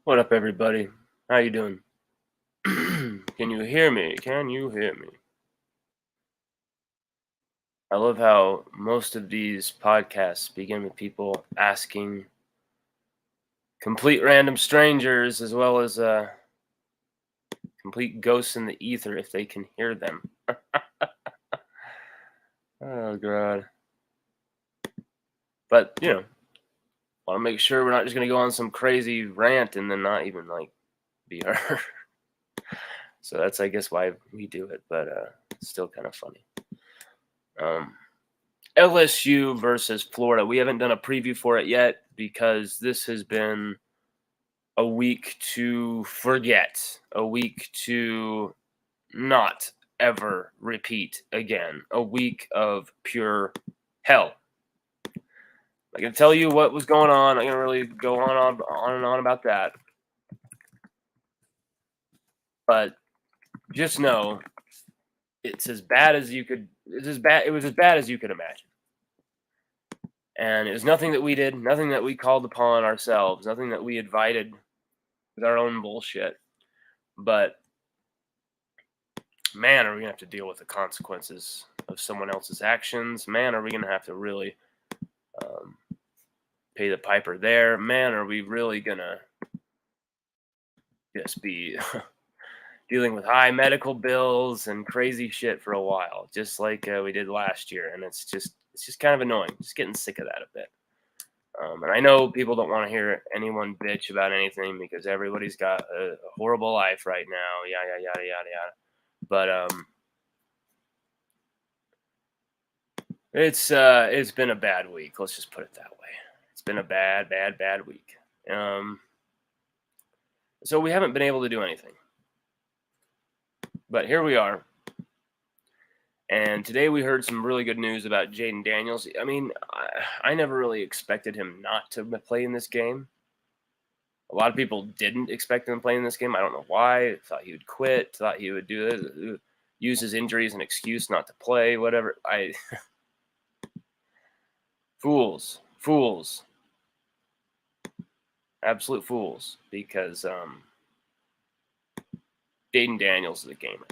What up, everybody? How you doing? Can you hear me? Can you hear me? I love how most of these podcasts begin with people asking complete random strangers as well as complete ghosts in the ether if they can hear them. Oh god. But, want to make sure we're not just going to go on some crazy rant and then not even be heard. So that's, I guess, why we do it, but it's still kind of funny. LSU versus Florida. We haven't done a preview for it yet because this has been a week to forget, a week to not ever repeat again, a week of pure hell. I can tell you what was going on. I'm gonna really go on and on about that, but just know it's as bad as you could. It's as bad. It was as bad as you could imagine. And it was nothing that we did, nothing that we called upon ourselves, nothing that we invited with our own bullshit. But man, are we gonna have to deal with the consequences of someone else's actions? Man, are we gonna have to really pay the piper there? Man, are we really gonna just be dealing with high medical bills and crazy shit for a while, just like we did last year? And it's just kind of annoying. Just getting sick of that a bit. And I know people don't want to hear anyone bitch about anything because everybody's got a horrible life right now. Yada yada yada yada. But it's been a bad week. Let's just put it that way. It's been a bad week. So we haven't been able to do anything. But here we are. And today we heard some really good news about Jaden Daniels. I mean, I never really expected him not to play in this game. A lot of people didn't expect him to play in this game. I don't know why. Thought he would quit. Thought he would do this, use his injury as an excuse not to play. Whatever. Fools, absolute fools. Because Jaden Daniels is a gamer.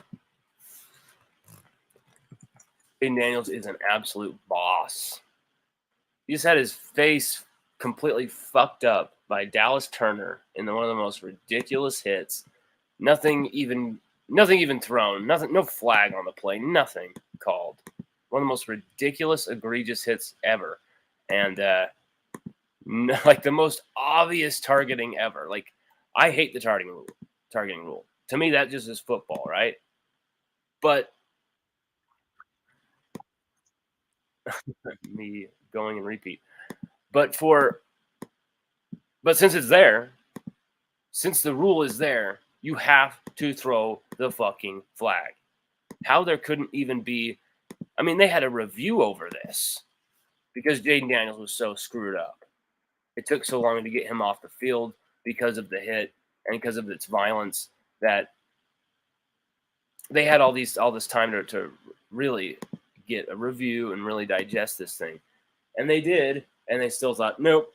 Jaden Daniels is an absolute boss. He just had his face completely fucked up by Dallas Turner in one of the most ridiculous hits. Nothing even thrown. Nothing. No flag on the play. Nothing called. One of the most ridiculous, egregious hits ever, and like the most obvious targeting ever. Like, I hate the targeting rule. To me, that just is football, right? But me going and repeat. But since it's there, since the rule is there, you have to throw the fucking flag. How there couldn't even be, I mean, they had a review over this because Jaden Daniels was so screwed up. It took so long to get him off the field because of the hit and because of its violence that they had all this time to really get a review and really digest this thing. And they did, and they still thought, nope.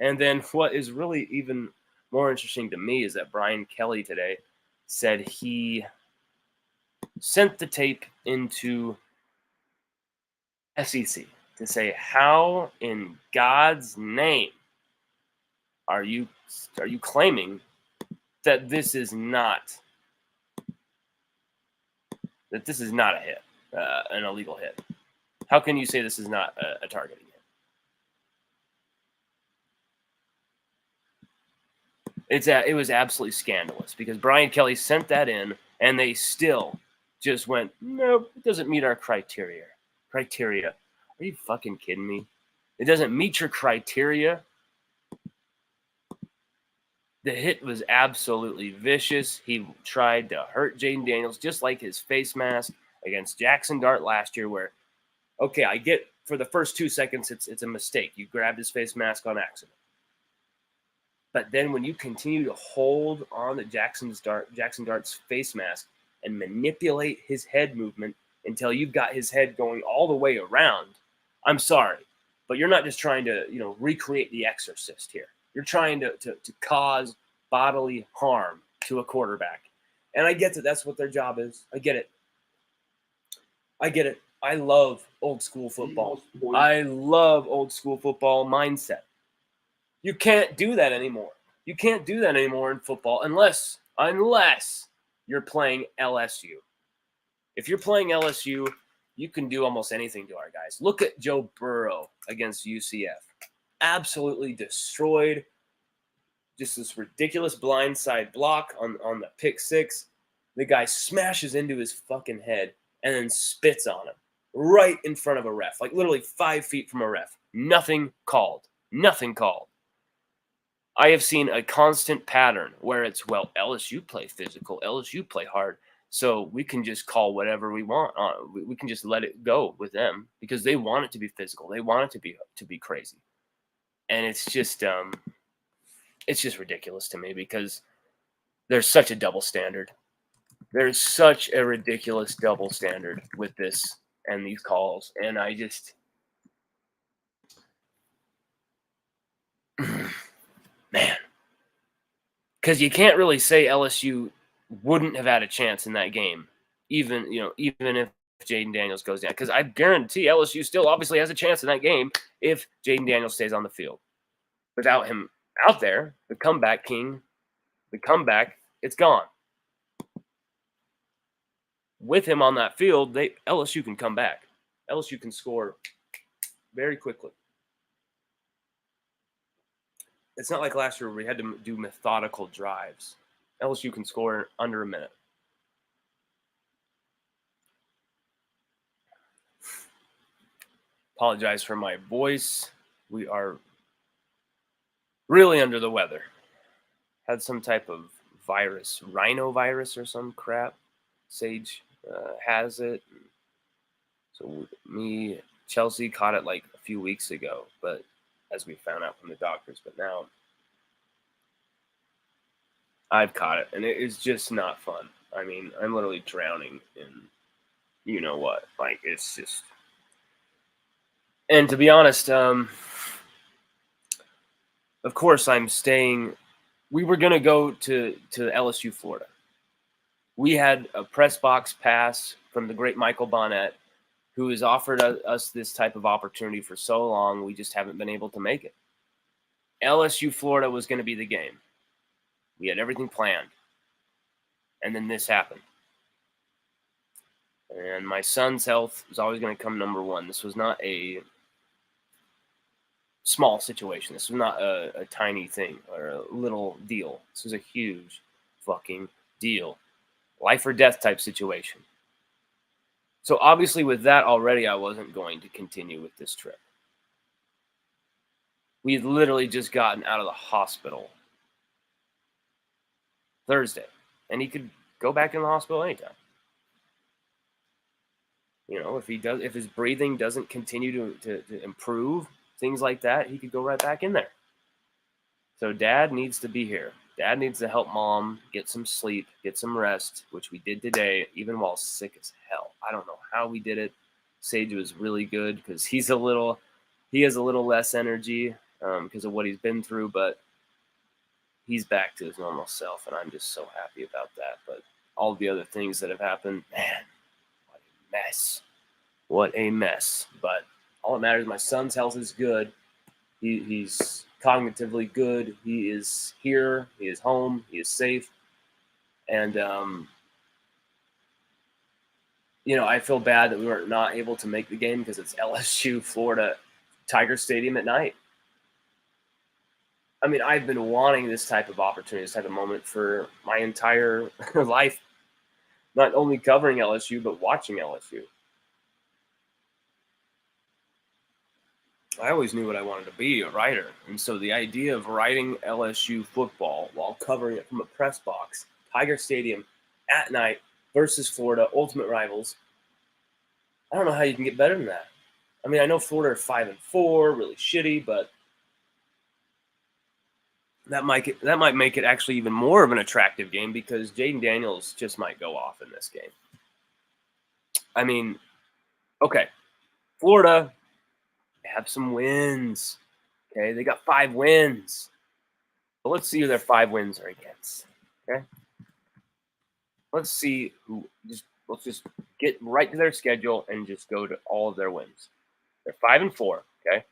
And then what is really even more interesting to me is that Brian Kelly today said he sent the tape into SEC to say, how in God's name are you claiming that this is not a hit, an illegal hit? How can you say this is not a targeting hit? It was absolutely scandalous because Brian Kelly sent that in, and they still just went, nope, it doesn't meet our criteria. Are you fucking kidding me? It doesn't meet your criteria. The hit was absolutely vicious. He tried to hurt Jaden Daniels, just like his face mask against Jackson Dart last year, where, okay, I get for the first 2 seconds it's a mistake. You grabbed his face mask on accident. But then when you continue to hold on to Jackson Dart's face mask and manipulate his head movement until you've got his head going all the way around, I'm sorry, but you're not just trying to recreate The Exorcist here. You're trying to cause bodily harm to a quarterback. And I get that that's what their job is. I get it. I love old school football. I love old school football mindset. You can't do that anymore. You can't do that anymore in football unless you're playing LSU. If you're playing LSU, you can do almost anything to our guys. Look at Joe Burrow against UCF. Absolutely destroyed. Just this ridiculous blindside block on the pick six. The guy smashes into his fucking head and then spits on him right in front of a ref, like literally 5 feet from a ref. Nothing called. Nothing called. I have seen a constant pattern where it's, well, LSU play physical, LSU play hard, so we can just call whatever we want. We can just let it go with them because they want it to be physical. They want it to be crazy, and it's just ridiculous to me because there's such a double standard. There's such a ridiculous double standard with this and these calls, and I just man, because you can't really say LSU wouldn't have had a chance in that game, even if Jaden Daniels goes down. Because I guarantee LSU still obviously has a chance in that game if Jaden Daniels stays on the field. Without him out there, the comeback king, it's gone. With him on that field, LSU can come back. LSU can score very quickly. It's not like last year where we had to do methodical drives. LSU can score under a minute. Apologize for my voice. We are really under the weather. Had some type of virus, rhinovirus or some crap. Sage has it. So Chelsea caught it like a few weeks ago, but as we found out from the doctors, but now I've caught it, and it is just not fun. I mean, I'm literally drowning in you know what. Like, it's just... And to be honest, of course I'm staying... We were going to go to LSU, Florida. We had a press box pass from the great Michael Bonnet, who has offered us this type of opportunity for so long. We just haven't been able to make it. LSU, Florida was going to be the game. We had everything planned. And then this happened. And my son's health was always going to come number one. This was not a small situation. This was not a tiny thing or a little deal. This was a huge fucking deal. Life or death type situation. So obviously with that already, I wasn't going to continue with this trip. We had literally just gotten out of the hospital Thursday, and he could go back in the hospital anytime. You know, if his breathing doesn't continue to improve, things like that, he could go right back in there. So Dad needs to be here. Dad needs to help Mom get some sleep, get some rest, which we did today, even while sick as hell. I don't know how we did it. Sage was really good because he has a little less energy because of what he's been through, but he's back to his normal self, and I'm just so happy about that. But all the other things that have happened, man, what a mess. What a mess. But all that matters is my son's health is good. He's cognitively good. He is here. He is home. He is safe. And, I feel bad that we were not able to make the game because it's LSU, Florida, Tiger Stadium at night. I mean, I've been wanting this type of opportunity, this type of moment for my entire life, not only covering LSU, but watching LSU. I always knew what I wanted to be, a writer. And so the idea of writing LSU football while covering it from a press box, Tiger Stadium, at night, versus Florida, ultimate rivals, I don't know how you can get better than that. I mean, I know Florida are 5-4, really shitty, but that might make it actually even more of an attractive game because Jaden Daniels just might go off in this game. I mean, okay, Florida have some wins. Okay, they got 5 wins. But let's see who their 5 wins are against. Okay. Let's see who. Let's just get right to their schedule and just go to all of their wins. They're 5-4. Okay.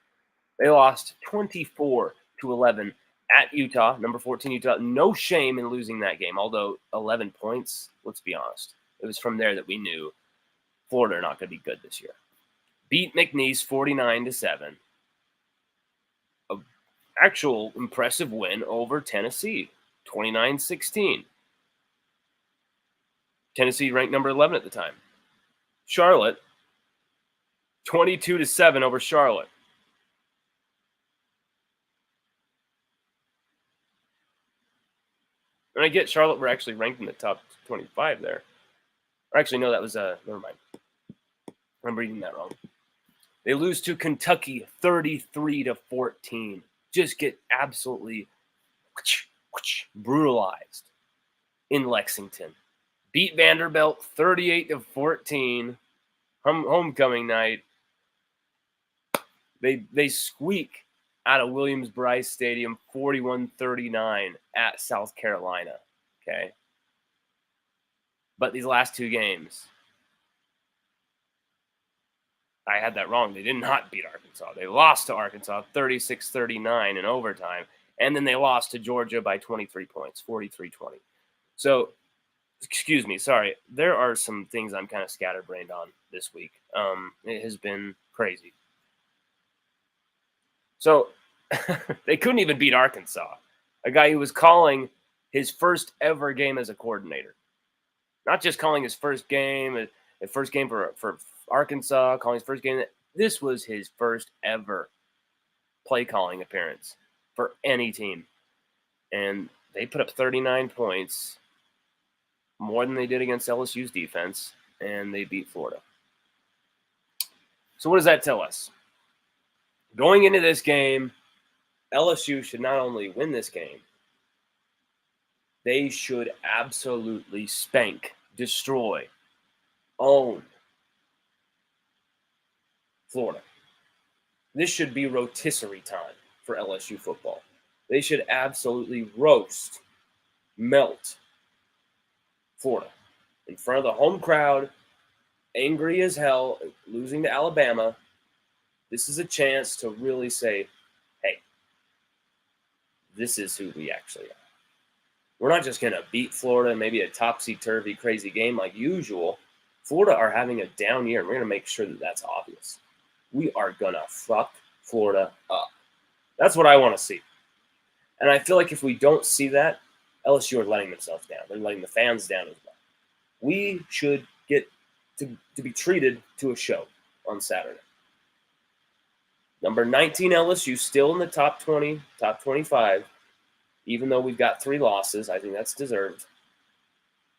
They lost 24-11 at Utah, number 14 Utah. No shame in losing that game, although 11 points. Let's be honest. It was from there that we knew Florida are not going to be good this year. Beat McNeese 49-7. An actual impressive win over Tennessee, 29-16. Tennessee ranked number 11 at the time. Charlotte, 22-7 over Charlotte. And I get Charlotte were actually ranked in the top 25 there. Or actually, no, that was never mind. I'm reading that wrong. They lose to Kentucky 33-14. Just get absolutely brutalized in Lexington. Beat Vanderbilt 38-14. Homecoming night. They squeak out of Williams-Brice Stadium 41-39 at South Carolina. Okay. But these last 2 games, I had that wrong. They did not beat Arkansas. They lost to Arkansas 36-39 in overtime. And then they lost to Georgia by 23 points, 43-20. So, excuse me, sorry. There are some things I'm kind of scatterbrained on this week. It has been crazy. So, they couldn't even beat Arkansas, a guy who was calling his first ever game as a coordinator. Not just calling his first game, for Arkansas, calling his first game. This was his first ever play calling appearance for any team. And they put up 39 points, more than they did against LSU's defense, and they beat Florida. So what does that tell us? Going into this game, LSU should not only win this game, they should absolutely spank, destroy, own Florida. This should be rotisserie time for LSU football. They should absolutely roast, melt Florida in front of the home crowd, angry as hell, losing to Alabama. This is a chance to really say, hey, this is who we actually are. We're not just going to beat Florida, maybe a topsy-turvy, crazy game like usual. Florida are having a down year, and we're going to make sure that that's obvious. We are going to fuck Florida up. That's what I want to see. And I feel like if we don't see that, LSU are letting themselves down. They're letting the fans down as well. We should get to be treated to a show on Saturday. Number 19 LSU still in the top 20, top 25. Even though we've got 3 losses, I think that's deserved.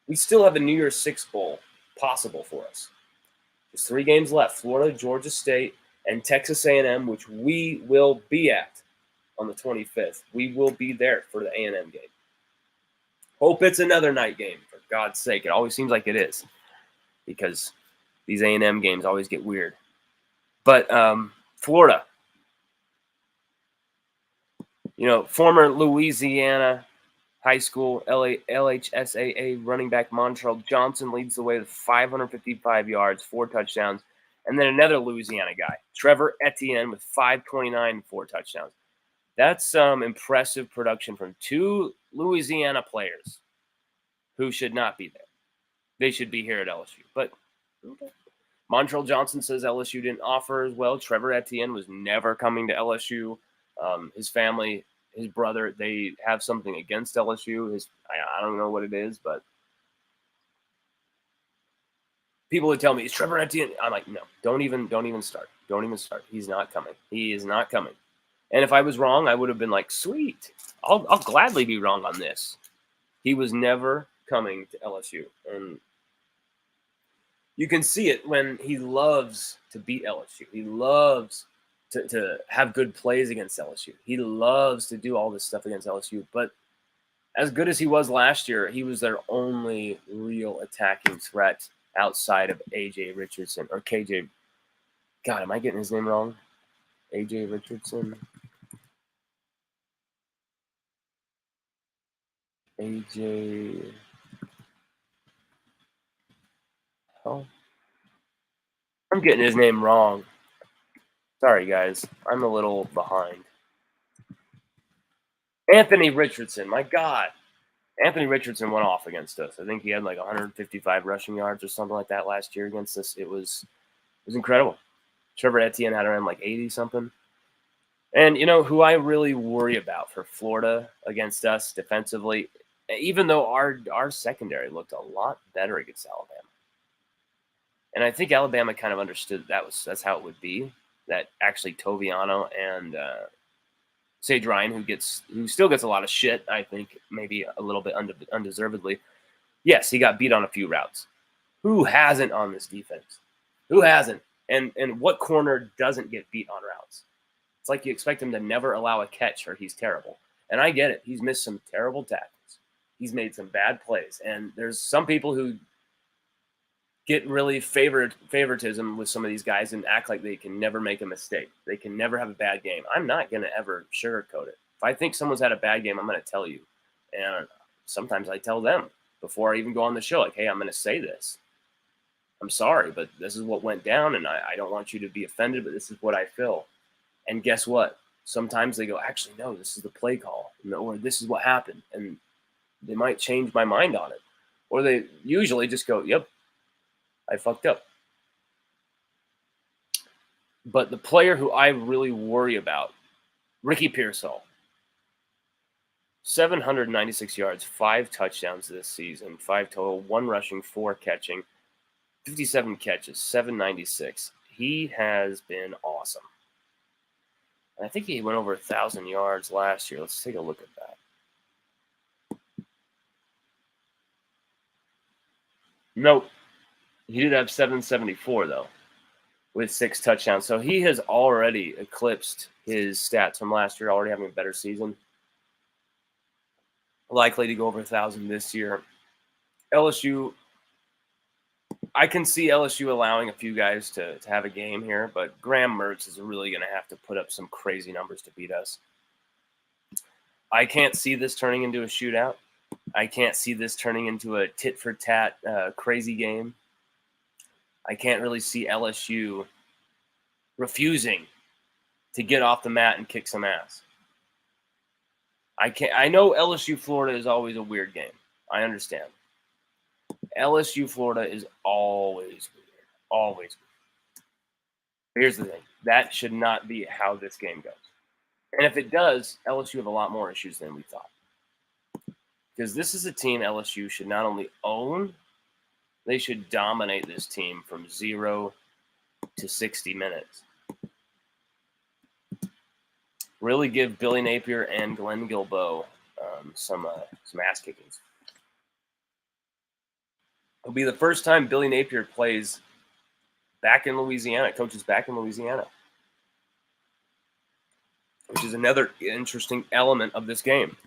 We still have a New Year's Six Bowl possible for us. There's 3 games left: Florida, Georgia State, and Texas A&M, which we will be at on the 25th. We will be there for the A&M game. Hope it's another night game, for God's sake. It always seems like it is, because these A&M games always get weird. But Florida, former Louisiana high school LHSAA running back Montrell Johnson leads the way with 555 yards, 4 touchdowns. And then another Louisiana guy, Trevor Etienne, with 529 and 4 touchdowns. That's some impressive production from 2 Louisiana players who should not be there. They should be here at LSU. But okay. Montrell Johnson says LSU didn't offer as well. Trevor Etienne was never coming to LSU. His family, his brother, they have something against LSU. I don't know what it is, but people would tell me, it's Trevor Etienne. I'm like, no, don't even start. Don't even start. He's not coming. He is not coming. And if I was wrong, I would have been like, sweet. I'll gladly be wrong on this. He was never coming to LSU. And you can see it when he loves to beat LSU. He loves to have good plays against LSU. He loves to do all this stuff against LSU. But as good as he was last year, he was their only real attacking threat outside of A.J. Richardson or K.J. God, am I getting his name wrong? A.J. Richardson? AJ. Oh, I'm getting his name wrong. Sorry, guys. I'm a little behind. Anthony Richardson. My God. Anthony Richardson went off against us. I think he had like 155 rushing yards or something like that last year against us. It was incredible. Trevor Etienne had around like 80 something. And you know who I really worry about for Florida against us defensively, even though our secondary looked a lot better against Alabama. And I think Alabama kind of understood that's how it would be. That actually Toviano and Sage Ryan, who still gets a lot of shit, I think maybe a little bit undeservedly. Yes, he got beat on a few routes. Who hasn't on this defense? Who hasn't? And what corner doesn't get beat on routes? It's like you expect him to never allow a catch or he's terrible. And I get it. He's missed some terrible tackles. He's made some bad plays. And there's some people who get really favoritism with some of these guys and act like they can never make a mistake. They can never have a bad game. I'm not going to ever sugarcoat it. If I think someone's had a bad game, I'm going to tell you. And sometimes I tell them before I even go on the show, like, hey, I'm going to say this. I'm sorry, but this is what went down, and I don't want you to be offended, but this is what I feel. And guess what? Sometimes they go, actually, no, this is the play call, or this is what happened. And they might change my mind on it. Or they usually just go, yep, I fucked up. But the player who I really worry about, Ricky Pearsall, 796 yards, 5 touchdowns this season, 5 total, 1 rushing, 4 catching, 57 catches, 796. He has been awesome. And I think he went over 1,000 yards last year. Let's take a look at that. Nope. He did have 774, though, with 6 touchdowns. So he has already eclipsed his stats from last year, already having a better season. Likely to go over 1,000 this year. LSU, I can see LSU allowing a few guys to have a game here, but Graham Mertz is really going to have to put up some crazy numbers to beat us. I can't see this turning into a shootout. I can't see this turning into a tit-for-tat crazy game. I can't really see LSU refusing to get off the mat and kick some ass. I know LSU Florida is always a weird game. I understand. LSU Florida is always weird. Always weird. Here's the thing. That should not be how this game goes. And if it does, LSU have a lot more issues than we thought. Because this is a team LSU should not only own, they should dominate this team from 0 to 60 minutes. Really give Billy Napier and Glenn Guilbeau some ass kickings. It'll be the first time Billy Napier plays back in Louisiana, coaches back in Louisiana, which is another interesting element of this game.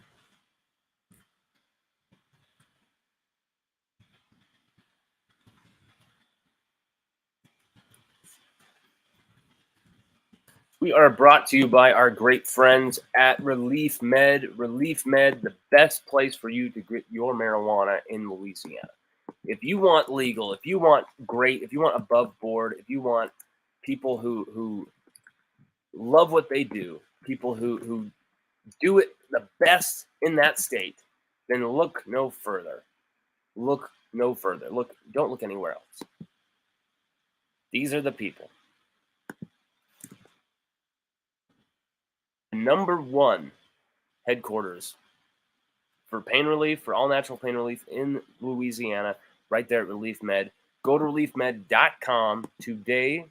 We are brought to you by our great friends at ReleafMed. ReleafMed, the best place for you to get your marijuana in Louisiana. If you want legal, if you want great, if you want above board, if you want people who love what they do, people who do it the best in that state, then look no further. Look no further. Don't look anywhere else. These are the people. Number 1 headquarters for pain relief, for all natural pain relief in Louisiana, right there at ReleafMed. Go to ReleafMed.com today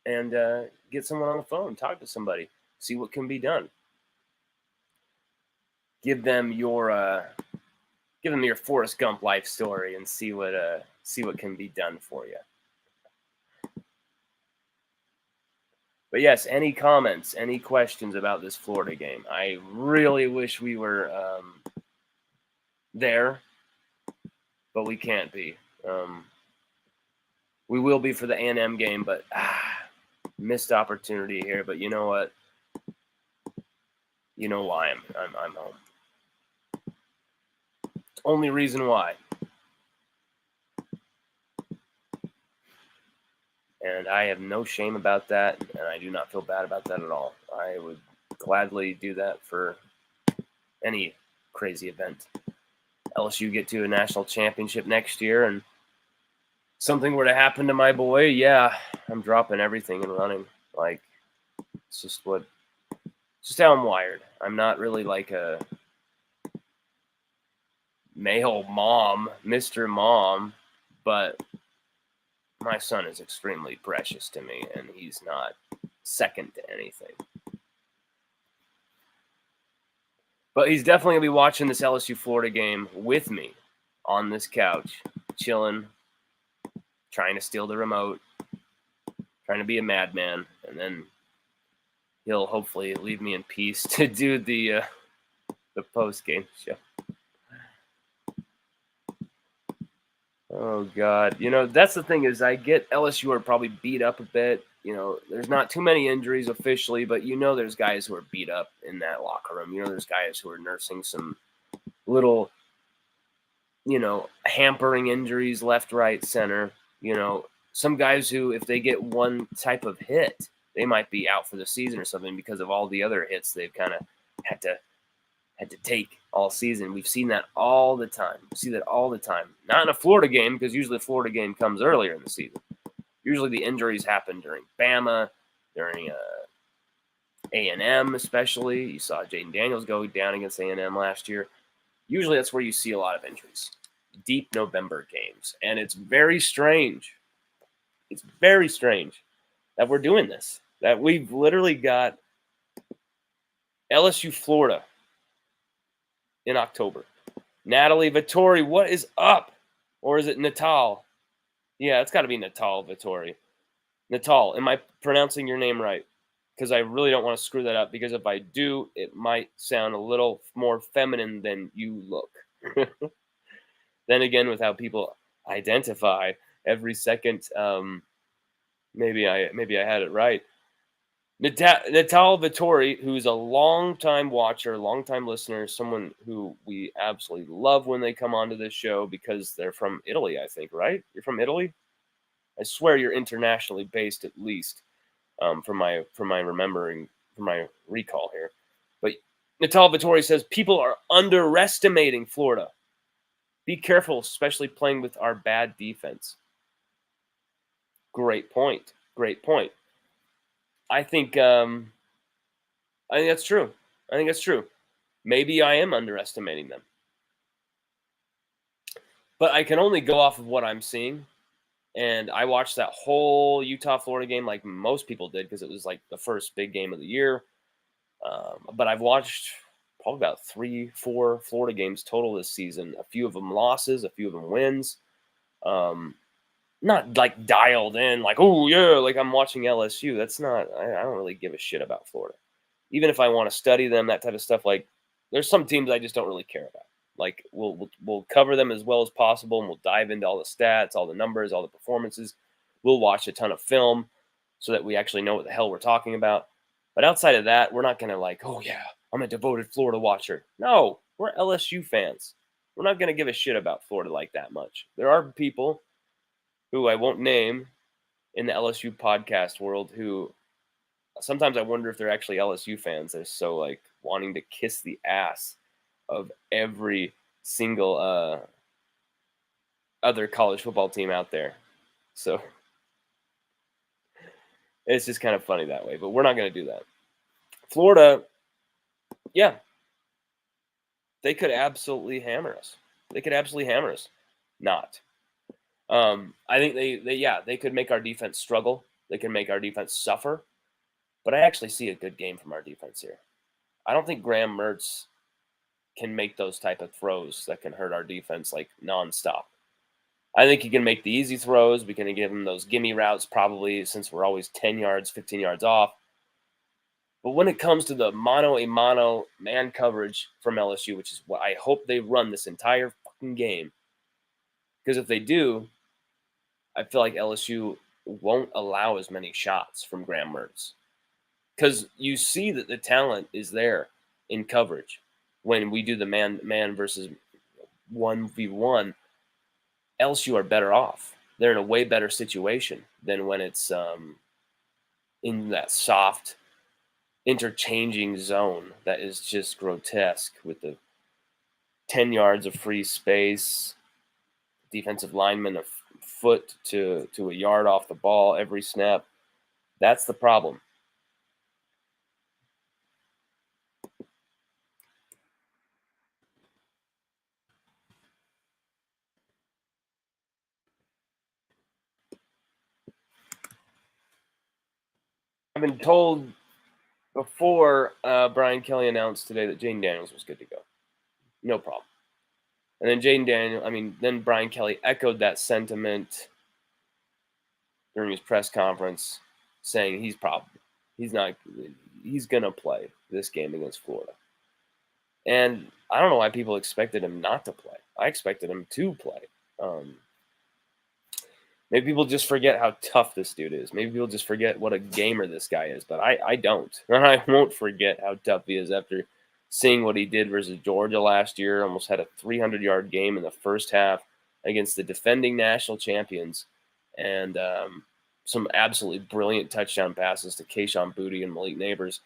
and get someone on the phone, talk to somebody, see what can be done. Give them your Forrest Gump life story and see what can be done for you. But yes, any comments, any questions about this Florida game? I really wish we were there, but we can't be. We will be for the A&M game, but missed opportunity here. But you know what? You know why I'm home. Only reason why. And I have no shame about that, and I do not feel bad about that at all. I would gladly do that for any crazy event. LSU get to a national championship next year, and something were to happen to my boy, yeah, I'm dropping everything and running. Like, it's just how I'm wired. I'm not really like a male mom, Mr. Mom, but my son is extremely precious to me, and he's not second to anything. But he's definitely going to be watching this LSU Florida game with me on this couch, chilling, trying to steal the remote, trying to be a madman, and then he'll hopefully leave me in peace to do the post-game show. Oh, God. You know, that's the thing is I get LSU are probably beat up a bit. You know, there's not too many injuries officially, but you know there's guys who are beat up in that locker room. You know there's guys who are nursing some little, you know, hampering injuries left, right, center. You know, some guys who, if they get one type of hit, they might be out for the season or something because of all the other hits they've kind of had to take all season. We've seen that all the time. We see that all the time. Not in a Florida game, because usually the Florida game comes earlier in the season. Usually the injuries happen during Bama, during A&M especially. You saw Jaden Daniels go down against A&M last year. Usually that's where you see a lot of injuries. Deep November games. And it's very strange. It's very strange that we're doing this. That we've literally got LSU Florida in October. Natalie Vittori, what is up? Or is it Natal? Yeah, it's got to be Natal Vittori. Natal, am I pronouncing your name right? Because I really don't want to screw that up, because if I do, it might sound a little more feminine than you look. Then again, with how people identify every second, maybe I had it right. Natal Vittori, who's a long-time watcher, long-time listener, someone who we absolutely love when they come onto this show because they're from Italy, I think, right? You're from Italy? I swear you're internationally based, at least, from my remembering, from my recall here. But Natal Vittori says people are underestimating Florida. Be careful, especially playing with our bad defense. Great point. Great point. I think that's true. I think that's true. Maybe I am underestimating them. But I can only go off of what I'm seeing. And I watched that whole Utah-Florida game like most people did because it was like the first big game of the year. But I've watched probably about 3-4 Florida games total this season. A few of them losses, a few of them wins. Not like dialed in, like, oh, yeah, like I'm watching LSU. That's not, I don't really give a shit about Florida. Even if I want to study them, that type of stuff, like, there's some teams I just don't really care about. Like, we'll cover them as well as possible, and we'll dive into all the stats, all the numbers, all the performances. We'll watch a ton of film so that we actually know what the hell we're talking about. But outside of that, we're not going to like, oh, yeah, I'm a devoted Florida watcher. No, we're LSU fans. We're not going to give a shit about Florida like that much. There are people who I won't name in the LSU podcast world who sometimes I wonder if they're actually LSU fans. They're so like wanting to kiss the ass of every single other college football team out there. So it's just kind of funny that way, but we're not going to do that. Florida, yeah, they could absolutely hammer us. Not. I think they could make our defense struggle. They can make our defense suffer. But I actually see a good game from our defense here. I don't think Graham Mertz can make those type of throws that can hurt our defense like nonstop. I think he can make the easy throws. We can give him those gimme routes probably, since we're always 10 yards, 15 yards off. But when it comes to the mano-a-mano man coverage from LSU, which is what I hope they run this entire fucking game, because if they do, I feel like LSU won't allow as many shots from Graham Mertz. Because you see that the talent is there in coverage when we do the man versus 1v1, LSU are better off. They're in a way better situation than when it's in that soft, interchanging zone that is just grotesque with the 10 yards of free space, defensive lineman a foot to a yard off the ball every snap. That's the problem. I've been told before Brian Kelly announced today that Jaden Daniels was good to go. No problem. And then Brian Kelly echoed that sentiment during his press conference, saying he's going to play this game against Florida. And I don't know why people expected him not to play. I expected him to play. Maybe people just forget how tough this dude is. Maybe people just forget what a gamer this guy is. But I don't. And I won't forget how tough he is after seeing what he did versus Georgia last year. Almost had a 300-yard game in the first half against the defending national champions. And some absolutely brilliant touchdown passes to Kayshon Boutte and Malik Neighbors.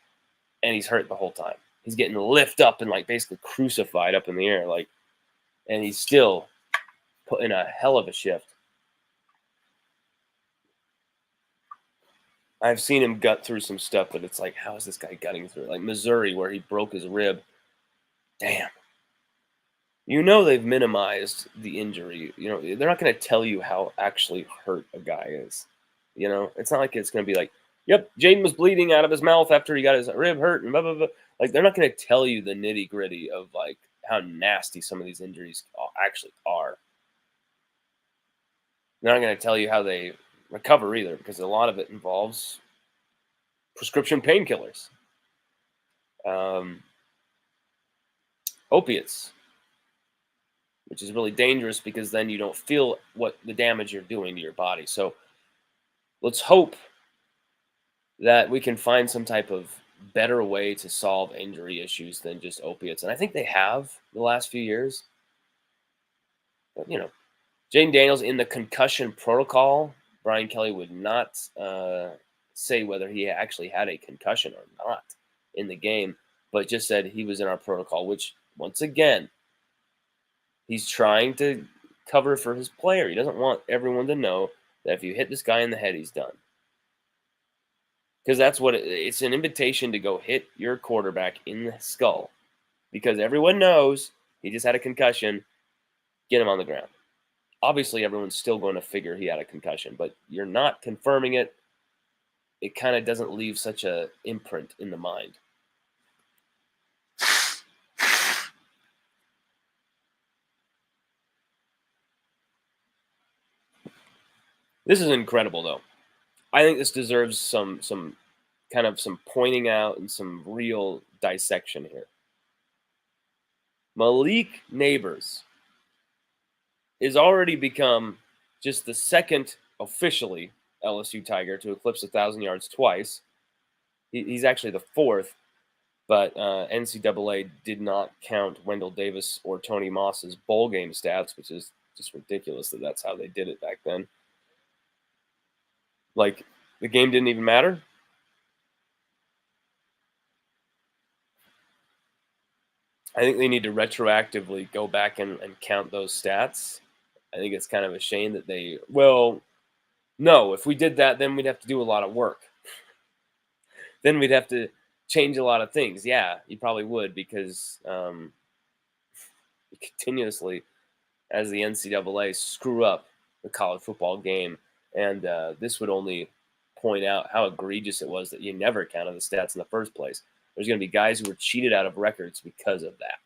And he's hurt the whole time. He's getting lifted up and basically crucified up in the air. And he's still putting a hell of a shift. I've seen him gut through some stuff that it's like, how is this guy gutting through it? Like Missouri, where he broke his rib. Damn. They've minimized the injury. They're not going to tell you how actually hurt a guy is. It's not like it's going to be like, yep, Jaden was bleeding out of his mouth after he got his rib hurt and blah, blah, blah. They're not going to tell you the nitty gritty of how nasty some of these injuries actually are. They're not going to tell you how they recover either, because a lot of it involves prescription painkillers, opiates, which is really dangerous because then you don't feel what the damage you're doing to your body. So let's hope that we can find some type of better way to solve injury issues than just opiates. And I think they have the last few years. But, Jaden Daniels in the concussion protocol, Brian Kelly would not say whether he actually had a concussion or not in the game, but just said he was in our protocol, which, once again, he's trying to cover for his player. He doesn't want everyone to know that if you hit this guy in the head, he's done. Because that's what it's an invitation to go hit your quarterback in the skull. Because everyone knows he just had a concussion. Get him on the ground. Obviously, everyone's still going to figure he had a concussion, but you're not confirming it. It kind of doesn't leave such an imprint in the mind. This is incredible, though. I think this deserves some pointing out and some real dissection here. Malik Neighbors is already become just the second officially LSU Tiger to eclipse 1,000 yards twice. He's actually the fourth, but NCAA did not count Wendell Davis or Tony Moss's bowl game stats, which is just ridiculous that that's how they did it back then. The game didn't even matter. I think they need to retroactively go back and count those stats. I think it's kind of a shame that no, if we did that, then we'd have to do a lot of work. Then we'd have to change a lot of things. Yeah, you probably would, because continuously, as the NCAA, screw up the college football game. And this would only point out how egregious it was that you never counted the stats in the first place. There's going to be guys who were cheated out of records because of that.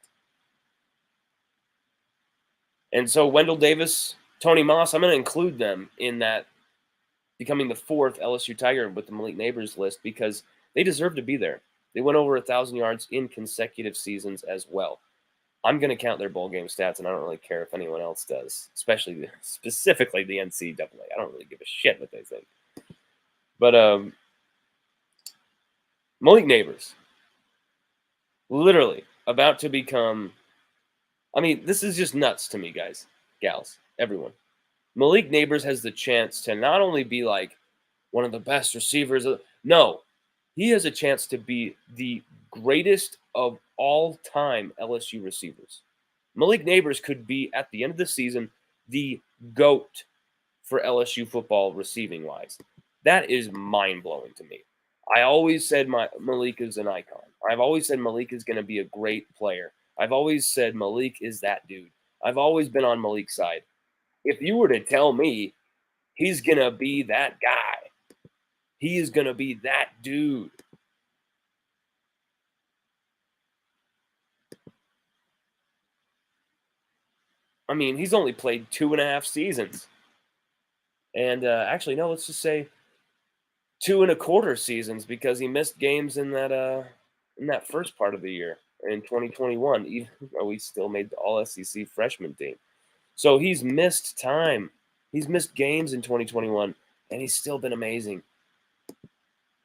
And so Wendell Davis, Tony Moss, I'm going to include them in that becoming the fourth LSU Tiger with the Malik Neighbors list, because they deserve to be there. They went over 1,000 yards in consecutive seasons as well. I'm going to count their bowl game stats, and I don't really care if anyone else does, specifically the NCAA. I don't really give a shit what they think. But Malik Neighbors, literally about to become I mean, this is just nuts to me, guys, gals, everyone. Malik Neighbors has the chance to not only be like one of the best receivers. No, he has a chance to be the greatest of all time LSU receivers. Malik Neighbors could be, at the end of the season, the GOAT for LSU football receiving wise. That is mind blowing to me. I always said Malik is an icon. I've always said Malik is going to be a great player. I've always said Malik is that dude. I've always been on Malik's side. If you were to tell me he's going to be that guy, he is going to be that dude. I mean, he's only played 2.5 seasons. And actually, no, let's just say 2.25 seasons because he missed games in that first part of the year in 2021, even though he still made the All SEC freshman team. So he's missed time. He's missed games in 2021, and he's still been amazing.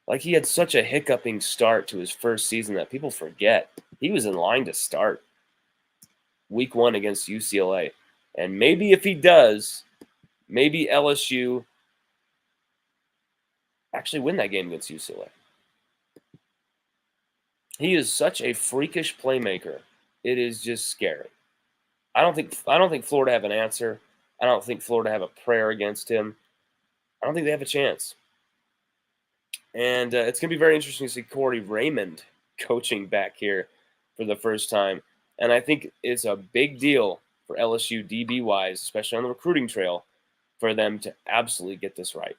Like, he had such a hiccuping start to his first season that people forget. He was in line to start week 1 against UCLA. And maybe if he does, maybe LSU actually win that game against UCLA. He is such a freakish playmaker. It is just scary. I don't think Florida have an answer. I don't think Florida have a prayer against him. I don't think they have a chance. And it's going to be very interesting to see Corey Raymond coaching back here for the first time. And I think it's a big deal for LSU DB-wise, especially on the recruiting trail, for them to absolutely get this right.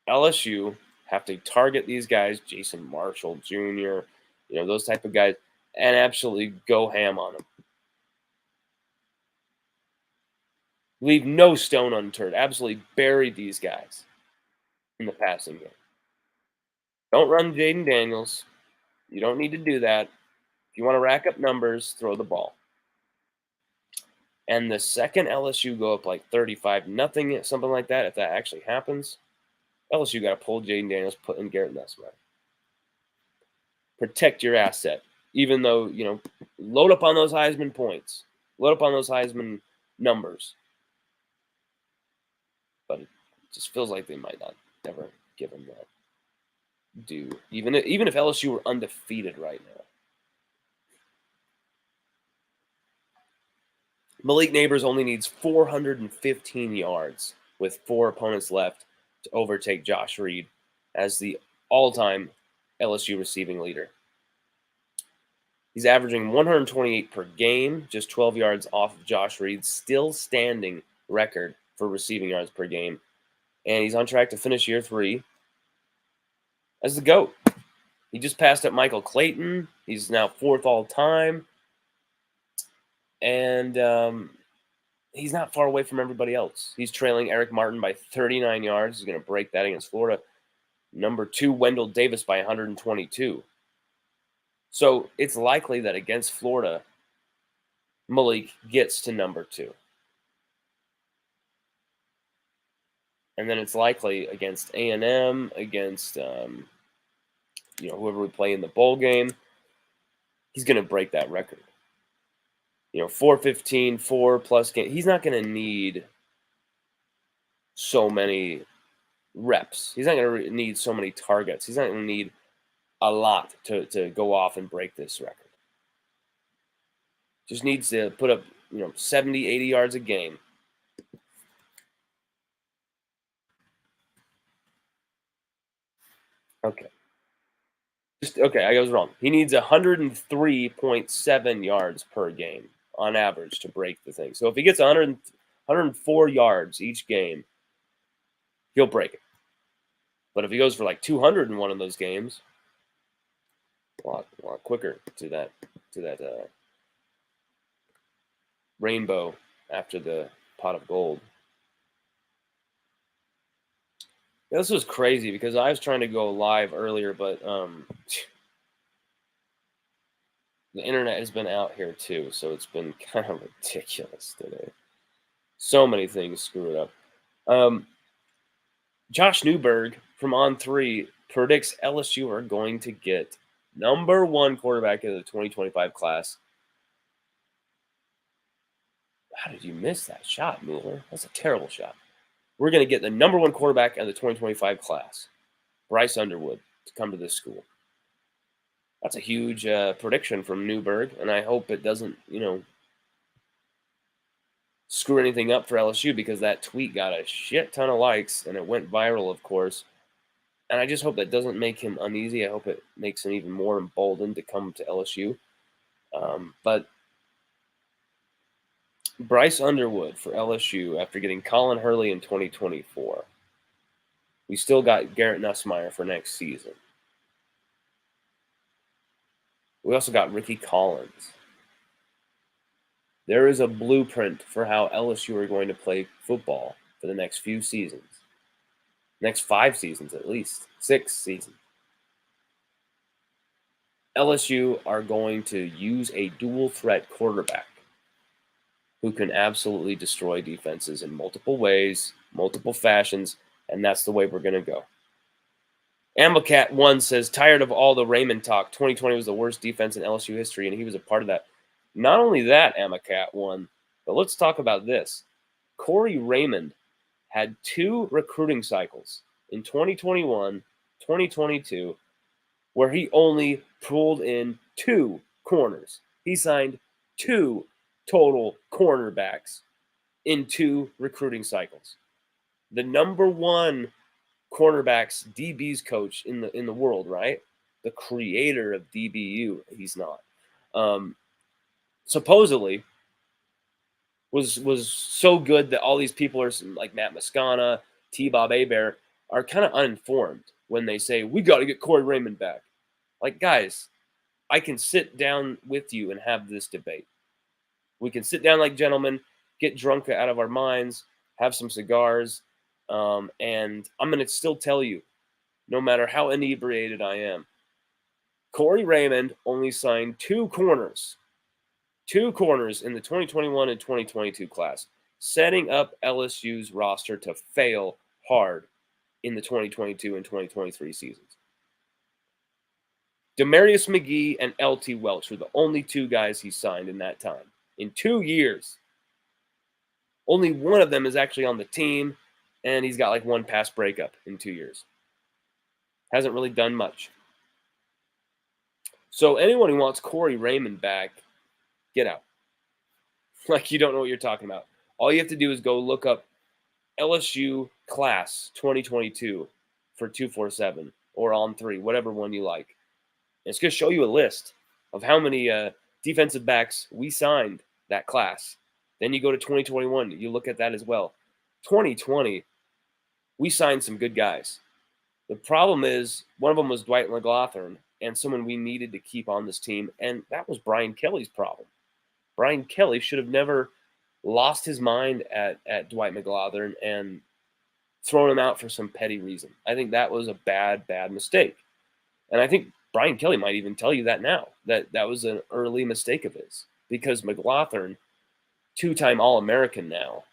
LSU have to target these guys, Jason Marshall Jr., those type of guys, and absolutely go ham on them. Leave no stone unturned. Absolutely bury these guys in the passing game. Don't run Jaden Daniels. You don't need to do that. If you want to rack up numbers, throw the ball. And the second LSU go up like 35-0, something like that, if that actually happens, LSU got to pull Jaden Daniels, put in Garrett Nussmeier. Protect your asset, even though, load up on those Heisman points. Load up on those Heisman numbers. But it just feels like they might not ever give him that due, even if LSU were undefeated right now. Malik Neighbors only needs 415 yards with 4 opponents left to overtake Josh Reed as the all-time LSU receiving leader. He's averaging 128 per game, just 12 yards off of Josh Reed's still standing record for receiving yards per game. And he's on track to finish year 3 as the GOAT. He just passed up Michael Clayton. He's now 4th all-time. And he's not far away from everybody else. He's trailing Eric Martin by 39 yards. He's going to break that against Florida. Number 2, Wendell Davis by 122. So it's likely that against Florida, Malik gets to number 2. And then it's likely against A&M, against whoever we play in the bowl game, he's going to break that record. 415, 4+ games. He's not going to need so many reps. He's not going to need so many targets. He's not going to need a lot to go off and break this record. Just needs to put up, 70, 80 yards a game. Okay. I was wrong. He needs 103.7 yards per game on average to break the thing. So if he gets 104 yards each game, he'll break it. But if he goes for like 200 in one of those games, a lot quicker to that rainbow after the pot of gold. This was crazy because I was trying to go live earlier, but the internet has been out here too, so it's been kind of ridiculous today. So many things screw it up. Josh Newberg from On3 predicts LSU are going to get number 1 quarterback in the 2025 class. How did you miss that shot, Mueller? That's a terrible shot. We're going to get the number 1 quarterback in the 2025 class, Bryce Underwood, to come to this school. That's a huge prediction from Newberg, and I hope it doesn't, screw anything up for LSU, because that tweet got a shit ton of likes and it went viral, of course. And I just hope that doesn't make him uneasy. I hope it makes him even more emboldened to come to LSU. But Bryce Underwood for LSU, after getting Colin Hurley in 2024, we still got Garrett Nussmeier for next season. We also got Ricky Collins. There is a blueprint for how LSU are going to play football for the next few seasons. Next 5 seasons at least. 6 seasons. LSU are going to use a dual threat quarterback who can absolutely destroy defenses in multiple ways, multiple fashions, and that's the way we're going to go. Ambocat1 says, tired of all the Raymond talk. 2020 was the worst defense in LSU history, and he was a part of that. Not only that, Ambocat1, but let's talk about this. Corey Raymond had 2 recruiting cycles in 2021, 2022, where he only pulled in 2 corners. He signed 2 total cornerbacks in 2 recruiting cycles. The number 1 cornerbacks DB's coach in the world, right? The creator of DBU, he's not. Supposedly was so good that all these people are like Matt Moscana, T-Bob Hebert are kind of uninformed when they say we got to get Corey Raymond back. Like, guys, I can sit down with you and have this debate. We can sit down like gentlemen, get drunk out of our minds, have some cigars, and I'm going to still tell you, no matter how inebriated I am, Corey Raymond only signed 2 corners in the 2021 and 2022 class, setting up LSU's roster to fail hard in the 2022 and 2023 seasons. Demarius McGee and LT Welch were the only 2 guys he signed in that time. In 2 years, only one of them is actually on the team, and he's got like 1 pass breakup in 2 years. Hasn't really done much. So anyone who wants Corey Raymond back, get out. Like, you don't know what you're talking about. All you have to do is go look up LSU class 2022 for 247 or on 3, whatever one you like. And it's going to show you a list of how many defensive backs we signed that class. Then you go to 2021. You look at that as well. 2020, we signed some good guys. The problem is one of them was Dwight McLaughlin, and someone we needed to keep on this team, and that was Brian Kelly's problem. Brian Kelly should have never lost his mind at Dwight McLaughlin and thrown him out for some petty reason. I think that was a bad mistake. And I think Brian Kelly might even tell you that now, that was an early mistake of his, because McLaughlin, 2-time All-American now,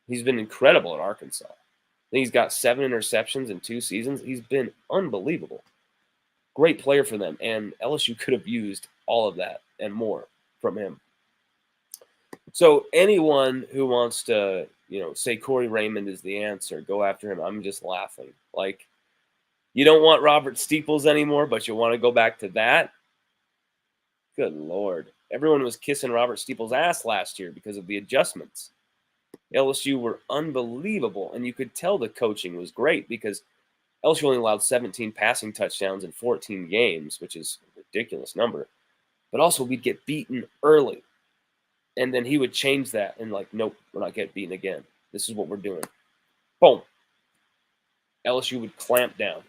he's been incredible at Arkansas. I think he's got 7 interceptions in 2 seasons. He's been unbelievable. Great player for them, and LSU could have used all of that and more from him. So anyone who wants to, say Corey Raymond is the answer, go after him. I'm just laughing. Like, you don't want Robert Steeples anymore, but you want to go back to that? Good Lord. Everyone was kissing Robert Steeples' ass last year because of the adjustments. LSU were unbelievable, and you could tell the coaching was great because LSU only allowed 17 passing touchdowns in 14 games, which is a ridiculous number. But also, we'd get beaten early. And then he would change that and nope, we're not getting beaten again. This is what we're doing. Boom. LSU would clamp down.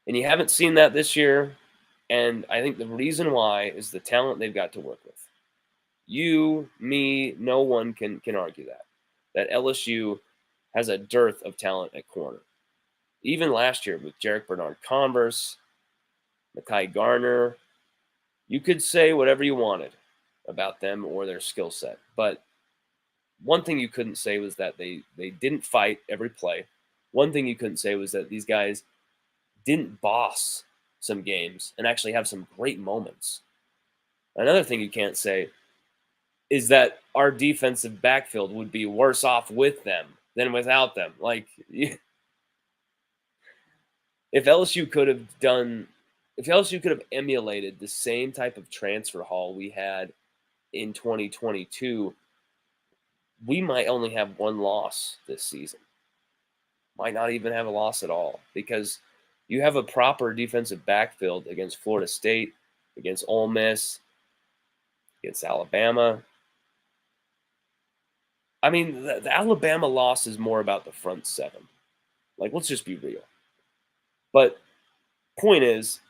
And you haven't seen that this year. And I think the reason why is the talent they've got to work with. You, me, no one can argue that LSU has a dearth of talent at corner. Even last year with Jarek Bernard-Converse, Mekhi Garner, you could say whatever you wanted about them or their skill set. But one thing you couldn't say was that they didn't fight every play. One thing you couldn't say was that these guys didn't boss some games and actually have some great moments. Another thing you can't say is that our defensive backfield would be worse off with them than without them. Like, if LSU could have done, if LSU could have emulated the same type of transfer haul we had in 2022, we might only have one loss this season. Might not even have a loss at all, because you have a proper defensive backfield against Florida State, against Ole Miss, against Alabama. I mean, the Alabama loss is more about the front seven. Like, let's just be real. But point is,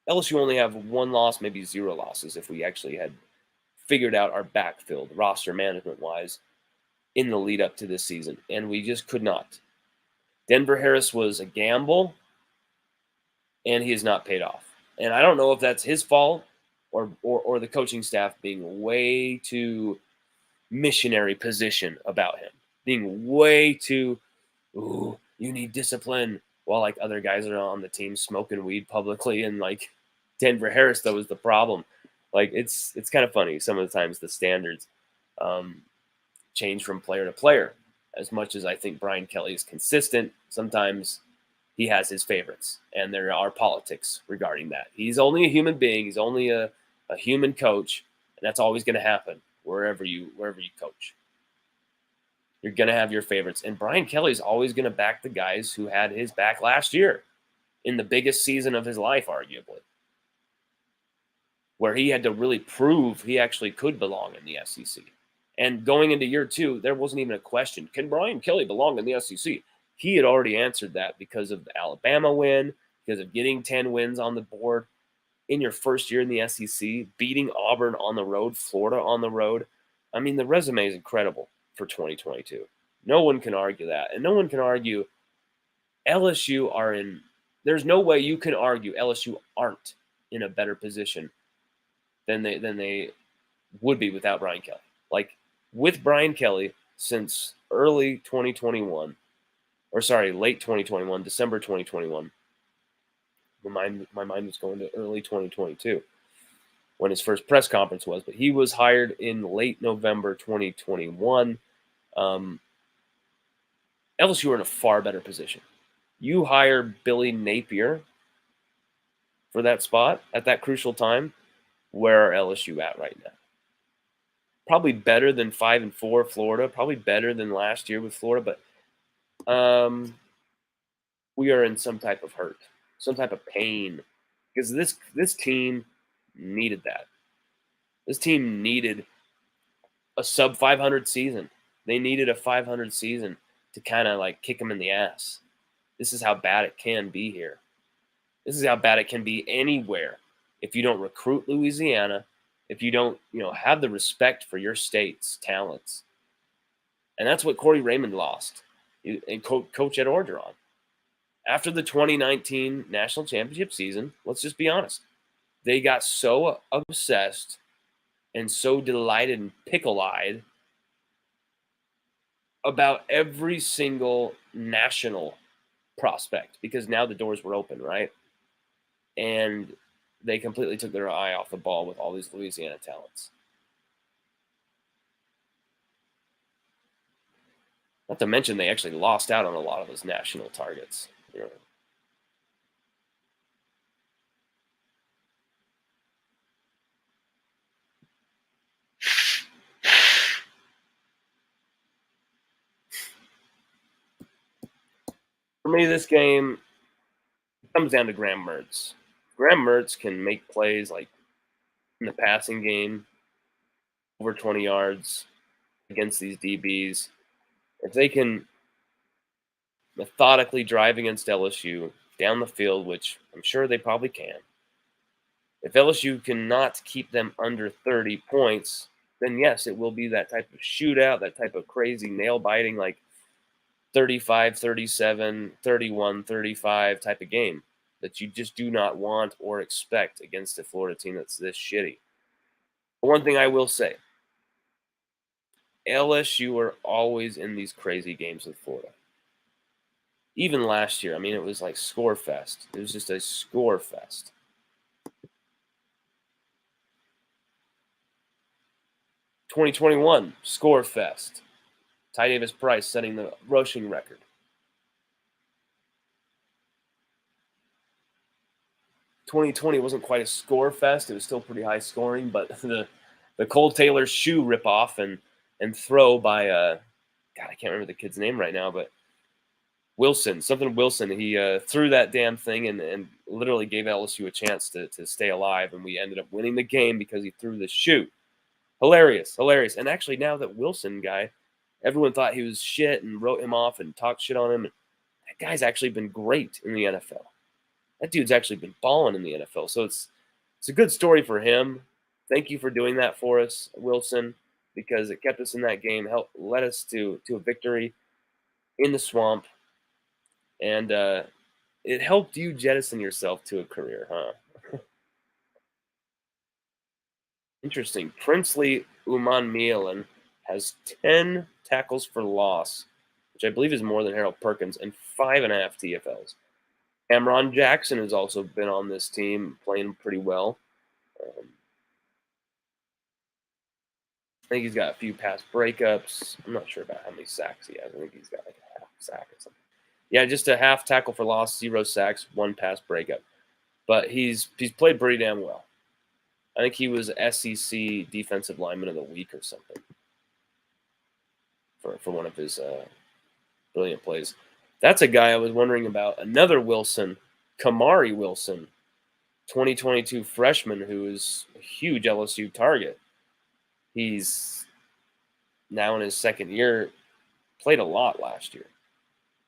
LSU only have one loss, maybe zero losses, if we actually had figured out our backfield, roster management wise, in the lead up to this season. And we just could not. Denver Harris was a gamble, and he has not paid off. And I don't know if that's his fault or the coaching staff being way too missionary position about him, being way too, ooh, you need discipline, while like other guys are on the team smoking weed publicly. And like Denver Harris, though, is the problem. Like, it's kind of funny. Some of the times the standards change from player to player. As much as I think Brian Kelly is consistent, sometimes he has his favorites, and there are politics regarding that. He's only a human being. He's only a human coach, and that's always going to happen wherever you coach. You're going to have your favorites, and Brian Kelly's always going to back the guys who had his back last year in the biggest season of his life, arguably, where he had to really prove he actually could belong in the SEC. And going into year two, there wasn't even a question. Can Brian Kelly belong in the SEC? He had already answered that because of the Alabama win, because of getting 10 wins on the board in your first year in the SEC, beating Auburn on the road, Florida on the road. I mean, the resume is incredible for 2022. No one can argue that. And no one can argue LSU are in – there's no way you can argue LSU aren't in a better position than they would be without Brian Kelly. Like, with Brian Kelly since late 2021, December 2021. My mind was going to early 2022 when his first press conference was, but he was hired in late November 2021. LSU are in a far better position. You hire Billy Napier for that spot at that crucial time. Where are LSU at right now? Probably better than 5-4 Florida, probably better than last year with Florida, but we are in some type of hurt, some type of pain, because this team needed that. This team needed a sub 500 season. They needed a 500 season to kind of like kick them in the ass. This is how bad it can be here. This is how bad it can be anywhere if you don't recruit Louisiana, if you don't, have the respect for your state's talents. And that's what Corey Raymond lost, and Coach Ed Orgeron. After the 2019 national championship season, let's just be honest, they got so obsessed and so delighted and pickle-eyed about every single national prospect, because now the doors were open, right? And they completely took their eye off the ball with all these Louisiana talents. Not to mention they actually lost out on a lot of those national targets. For me, this game comes down to Graham Mertz. Graham Mertz can make plays like in the passing game, over 20 yards against these DBs. If they can methodically drive against LSU down the field, which I'm sure they probably can, if LSU cannot keep them under 30 points, then yes, it will be that type of shootout, that type of crazy nail-biting, like 35, 37, 31, 35 type of game that you just do not want or expect against a Florida team that's this shitty. But one thing I will say, LSU are always in these crazy games with Florida. Even last year, I mean, it was like score fest. It was just a score fest. 2021 Score Fest. Ty Davis Price setting the rushing record. 2020 wasn't quite a score fest. It was still pretty high scoring, but the Cole Taylor shoe ripoff and throw by God, I can't remember the kid's name right now, but Wilson, something Wilson. He threw that damn thing and literally gave LSU a chance to stay alive, and we ended up winning the game because he threw the shoe. Hilarious. And actually, now that Wilson guy, everyone thought he was shit and wrote him off and talked shit on him. That guy's actually been great in the NFL. That dude's actually been balling in the NFL. So it's a good story for him. Thank you for doing that for us, Wilson, because it kept us in that game, helped led us to a victory in the swamp, and it helped you jettison yourself to a career, huh? Interesting. Princely Uman Mielen has 10 tackles for loss, which I believe is more than Harold Perkins, and 5.5 TFLs. Cameron Jackson has also been on this team, playing pretty well. I think he's got a few pass breakups. I'm not sure about how many sacks he has. I think he's got like a half sack or something. Yeah, just a half tackle for loss, 0 sacks, 1 pass breakup. But he's played pretty damn well. I think he was SEC Defensive Lineman of the Week or something for one of his brilliant plays. That's a guy I was wondering about. Another Wilson, Kamari Wilson, 2022 freshman who is a huge LSU target. He's now in his second year, played a lot last year.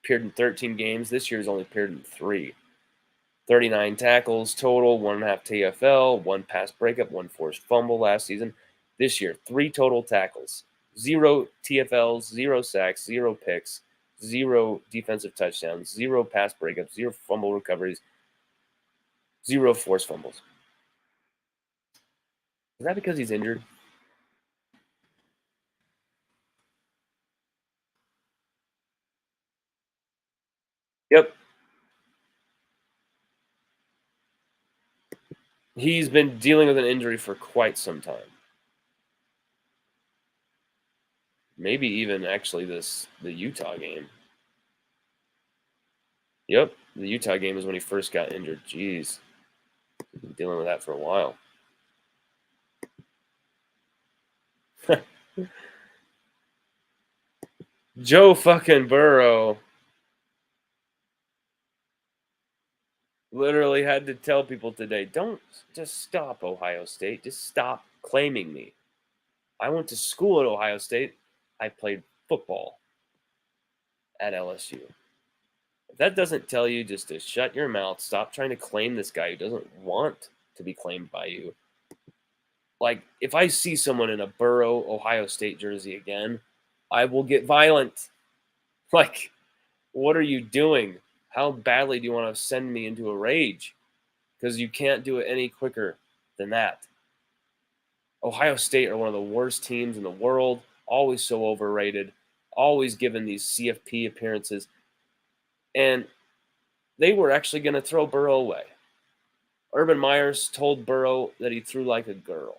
Appeared in 13 games. This year he's only appeared in 3. 39 tackles total, 1.5 TFL, 1 pass breakup, 1 forced fumble last season. This year, 3 total tackles, 0 TFLs, 0 sacks, 0 picks, 0 defensive touchdowns, 0 pass breakups, 0 fumble recoveries, 0 forced fumbles. Is that because he's injured? Yep. He's been dealing with an injury for quite some time. Maybe even actually the Utah game. Yep, the Utah game is when he first got injured. Jeez. He's been dealing with that for a while. Joe fucking Burrow literally had to tell people today, don't just stop, Ohio State. Just stop claiming me. I went to school at Ohio State. I played football at LSU. If that doesn't tell you just to shut your mouth, stop trying to claim this guy who doesn't want to be claimed by you. Like, if I see someone in a Burrow Ohio State jersey again, I will get violent. Like, what are you doing? How badly do you want to send me into a rage? Because you can't do it any quicker than that. Ohio State are one of the worst teams in the world, always so overrated, always given these CFP appearances. And they were actually going to throw Burrow away. Urban Meyers told Burrow that he threw like a girl.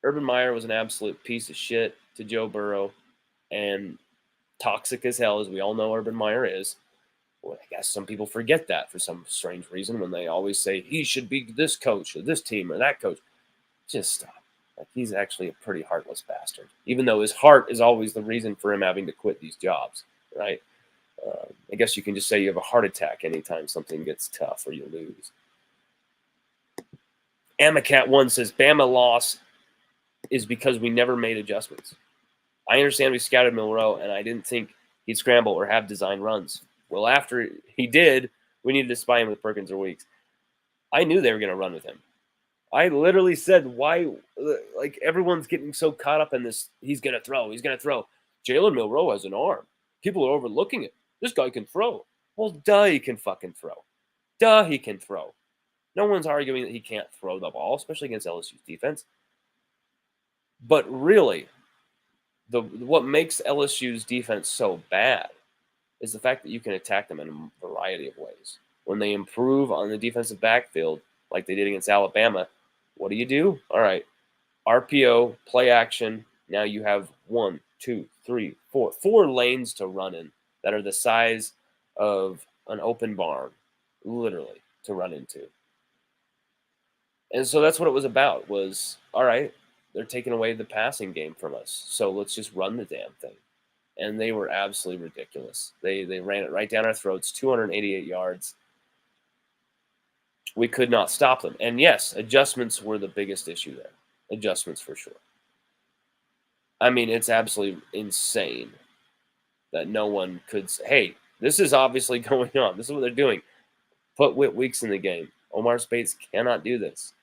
Urban Meyer was an absolute piece of shit to Joe Burrow and toxic as hell, as we all know Urban Meyer is. Well, I guess some people forget that for some strange reason when they always say he should be this coach or this team or that coach. Just stop. Like, he's actually a pretty heartless bastard, even though his heart is always the reason for him having to quit these jobs, right? I guess you can just say you have a heart attack anytime something gets tough or you lose. Amacat1 says Bama loss is because we never made adjustments. I understand we scouted Milroe, and I didn't think he'd scramble or have design runs. Well, after he did, we needed to spy him with Perkins or Weeks. I knew they were going to run with him. I literally said, why? Like, everyone's getting so caught up in this. He's going to throw. Jalen Milroe has an arm. People are overlooking it. This guy can throw. Well, duh, he can fucking throw. Duh, he can throw. No one's arguing that he can't throw the ball, especially against LSU's defense. But really, what makes LSU's defense so bad is the fact that you can attack them in a variety of ways. When they improve on the defensive backfield, like they did against Alabama, what do? All right, RPO, play action. Now you have 1, 2, 3, 4, 4 lanes to run in that are the size of an open barn, literally, to run into. And so that's what it was about, was, all right, they're taking away the passing game from us, so let's just run the damn thing. And they were absolutely ridiculous. They ran it right down our throats, 288 yards. We could not stop them. And yes, adjustments were the biggest issue there. Adjustments for sure. I mean, it's absolutely insane that no one could say, hey, this is obviously going on. This is what they're doing. Put Whit Weeks in the game. Omar Speights cannot do this.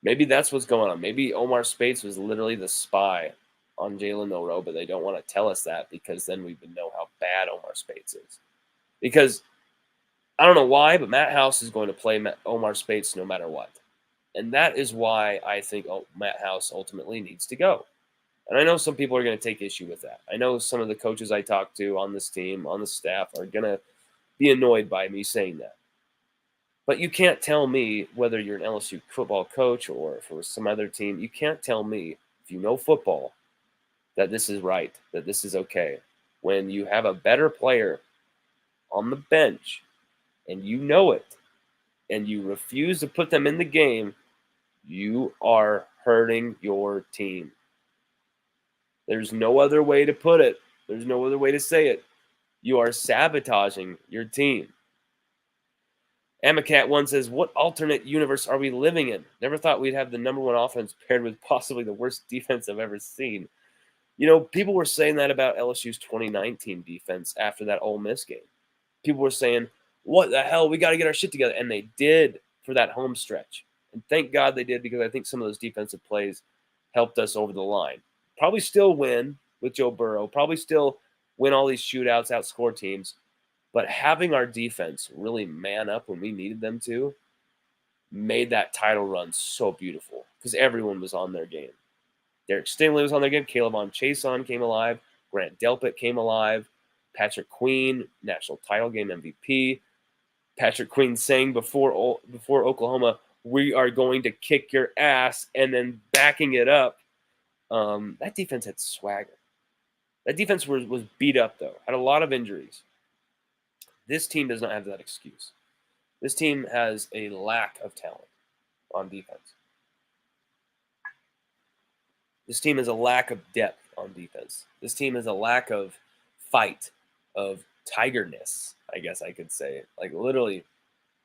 Maybe that's what's going on. Maybe Omar Speights was literally the spy on Jalen Milroe, but they don't want to tell us that because then we would know how bad Omar Speights is. Because I don't know why, but Matt House is going to play Omar Speights no matter what. And that is why I think Matt House ultimately needs to go. And I know some people are going to take issue with that. I know some of the coaches I talk to on this team, on the staff, are going to be annoyed by me saying that. But you can't tell me, whether you're an LSU football coach or for some other team, you can't tell me, if you know football, that this is right, that this is okay. When you have a better player on the bench and you know it, and you refuse to put them in the game, you are hurting your team. There's no other way to put it. There's no other way to say it. You are sabotaging your team. Amacat1 says, what alternate universe are we living in? Never thought we'd have the number one offense paired with possibly the worst defense I've ever seen. You know, people were saying that about LSU's 2019 defense after that Ole Miss game. People were saying, what the hell? We got to get our shit together. And they did for that home stretch. And thank God they did, because I think some of those defensive plays helped us over the line. Probably still win with Joe Burrow. Probably still win all these shootouts, outscore teams. But having our defense really man up when we needed them to made that title run so beautiful, because everyone was on their game. Derek Stingley was on their game. Caleb on Chason came alive. Grant Delpit came alive. Patrick Queen, national title game MVP. Patrick Queen saying before Oklahoma, we are going to kick your ass, and then backing it up. That defense had swagger. That defense was beat up, though. Had a lot of injuries. This team does not have that excuse. This team has a lack of talent on defense. This team has a lack of depth on defense. This team has a lack of fight, of tigerness, I guess I could say. Like, literally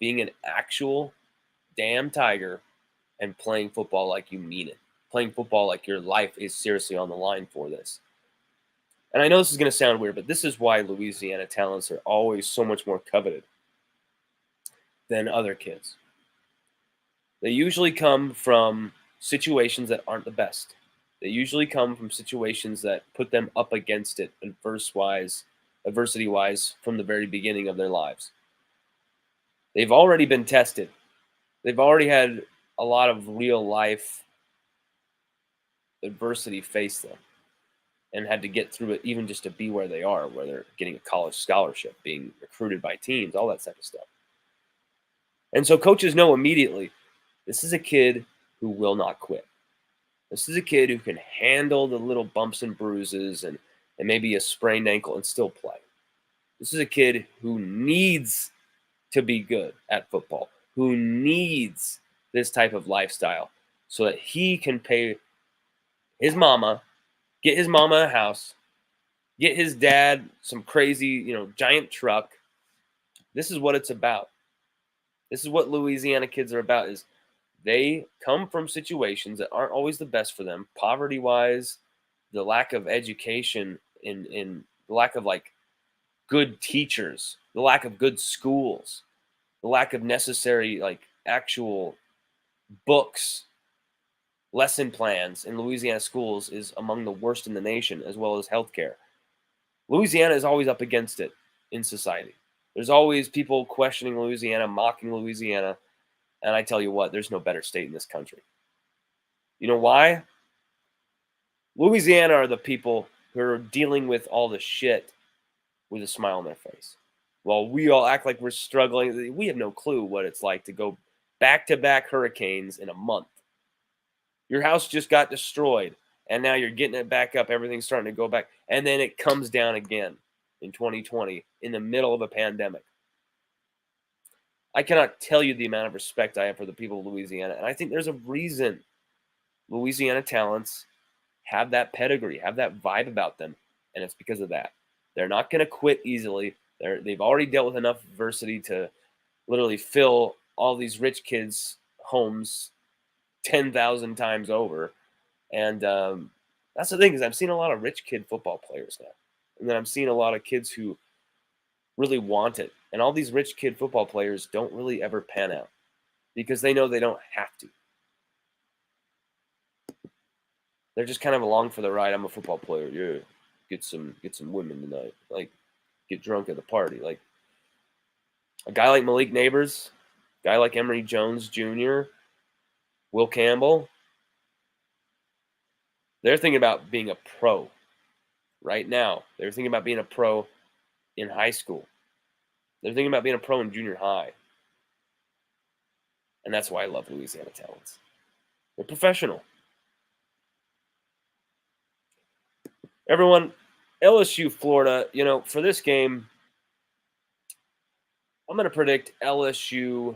being an actual damn tiger and playing football like you mean it. Playing football like your life is seriously on the line for this. And I know this is going to sound weird, but this is why Louisiana talents are always so much more coveted than other kids. They usually come from situations that aren't the best. They usually come from situations that put them up against it adversity-wise from the very beginning of their lives. They've already been tested. They've already had a lot of real-life adversity face them and had to get through it even just to be where they are, where they're getting a college scholarship, being recruited by teams, all that type of stuff. And so coaches know immediately, this is a kid who will not quit. This is a kid who can handle the little bumps and bruises and maybe a sprained ankle and still play. This is a kid who needs to be good at football, who needs this type of lifestyle so that he can pay his mama, get his mama a house, get his dad some crazy, giant truck. This is what it's about. This is what Louisiana kids are about, is they come from situations that aren't always the best for them, poverty-wise, the lack of education, in the lack of good teachers, the lack of good schools, the lack of necessary actual books, lesson plans in Louisiana schools is among the worst in the nation, as well as healthcare. Louisiana is always up against it in society. There's always people questioning Louisiana, mocking Louisiana. And I tell you what, there's no better state in this country. You know why? Louisiana are the people who are dealing with all the shit with a smile on their face. While we all act like we're struggling, we have no clue what it's like to go back-to-back hurricanes in a month. Your house just got destroyed, and now you're getting it back up. Everything's starting to go back, and then it comes down again in 2020 in the middle of a pandemic. I cannot tell you the amount of respect I have for the people of Louisiana, and I think there's a reason Louisiana talents have that pedigree, have that vibe about them, and it's because of that. They're not going to quit easily. They've already dealt with enough adversity to literally fill all these rich kids' homes 10,000 times over. And that's the thing, is I've seen a lot of rich kid football players now. And then I'm seeing a lot of kids who really want it. And all these rich kid football players don't really ever pan out because they know they don't have to. They're just kind of along for the ride. I'm a football player. Yeah, get some women tonight. Like, get drunk at the party. Like, a guy like Malik Neighbors, a guy like Emory Jones Jr., Will Campbell, they're thinking about being a pro right now. They're thinking about being a pro in high school. They're thinking about being a pro in junior high. And that's why I love Louisiana talents. They're professional. Everyone, LSU, Florida, for this game, I'm going to predict LSU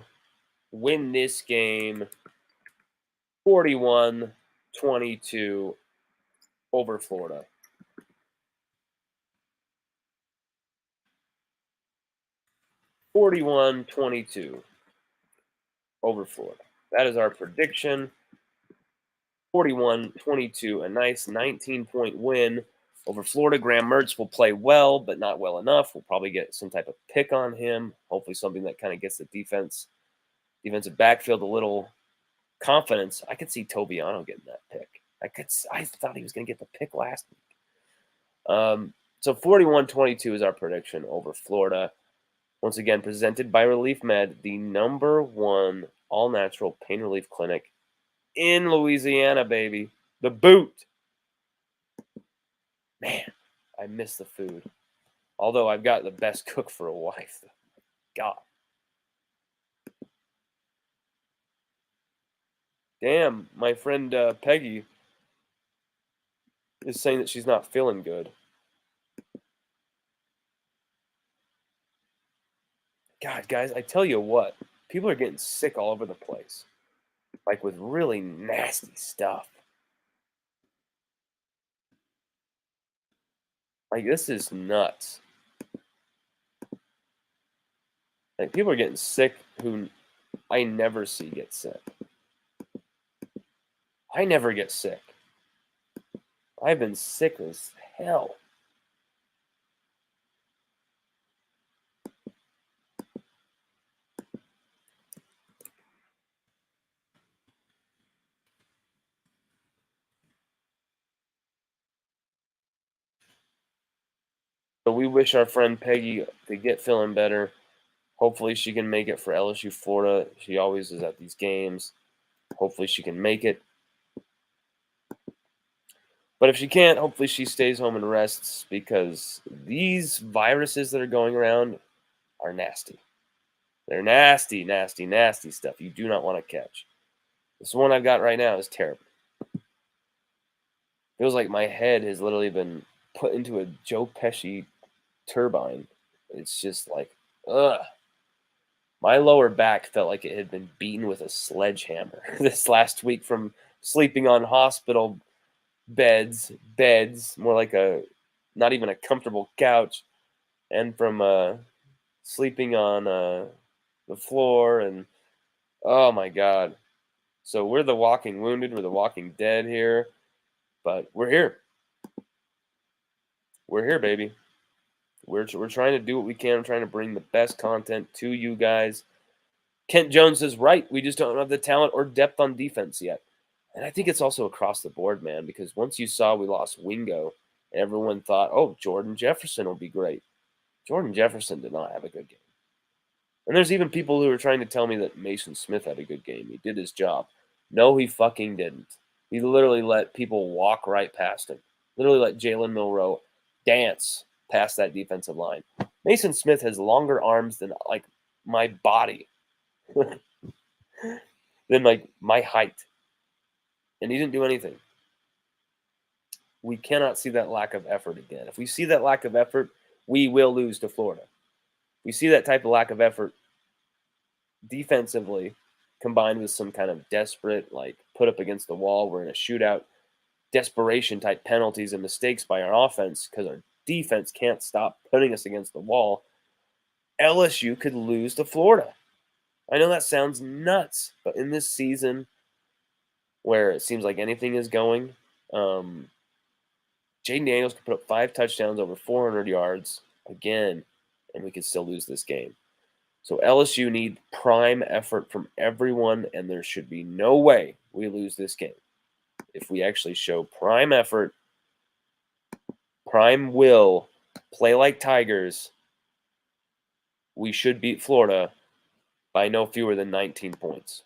win this game 41-22 over Florida. (41-22) over Florida. That is our prediction. 41-22, a nice 19-point win over Florida. Graham Mertz will play well, but not well enough. We'll probably get some type of pick on him. Hopefully something that kind of gets the defensive backfield a little confidence. I could see Tobiano getting that pick. I thought he was going to get the pick last week. So 41-22 is our prediction over Florida. Once again, presented by ReleafMed, the #1 all-natural pain relief clinic in Louisiana, baby. The boot. Man, I miss the food. Although I've got the best cook for a wife. God. Damn, my friend Peggy is saying that she's not feeling good. God, guys, I tell you what, people are getting sick all over the place. Like with really nasty stuff. Like, this is nuts. Like, people are getting sick who I never see get sick. I never get sick. I've been sick as hell. So we wish our friend Peggy to get feeling better. Hopefully she can make it for LSU Florida. She always is at these games. Hopefully she can make it. But if she can't, hopefully she stays home and rests, because these viruses that are going around are nasty. They're nasty, nasty, nasty stuff you do not want to catch. This one I've got right now is terrible. Feels like my head has literally been put into a Joe Pesci turbine. It's just like, ugh. My lower back felt like it had been beaten with a sledgehammer this last week from sleeping on hospital beds, more like not even a comfortable couch, and from sleeping on the floor, and oh my God. So we're the walking wounded, we're the walking dead here, but we're here. We're here, baby. We're trying to do what we can. I'm trying to bring the best content to you guys. Kent Jones is right. We just don't have the talent or depth on defense yet. And I think it's also across the board, man, because once you saw we lost Wingo, everyone thought, oh, Jordan Jefferson will be great. Jordan Jefferson did not have a good game. And there's even people who are trying to tell me that Mason Smith had a good game. He did his job. No, he fucking didn't. He literally let people walk right past him. Literally let Jalen Milroe dance past that defensive line. Mason Smith has longer arms than, like, my body. Than, like, my height. And he didn't do anything. We cannot see that lack of effort again. If we see that lack of effort, we will lose to Florida. We see that type of lack of effort defensively combined with some kind of desperate, like, put up against the wall, we're in a shootout, desperation type penalties and mistakes by our offense because our defense can't stop putting us against the wall. LSU could lose to Florida. I know that sounds nuts, but in this season where it seems like anything is going, Jaden Daniels could put up 5 touchdowns over 400 yards again, and we could still lose this game. So LSU need prime effort from everyone, and there should be no way we lose this game. If we actually show prime effort, prime will, play like Tigers, we should beat Florida by no fewer than 19 points.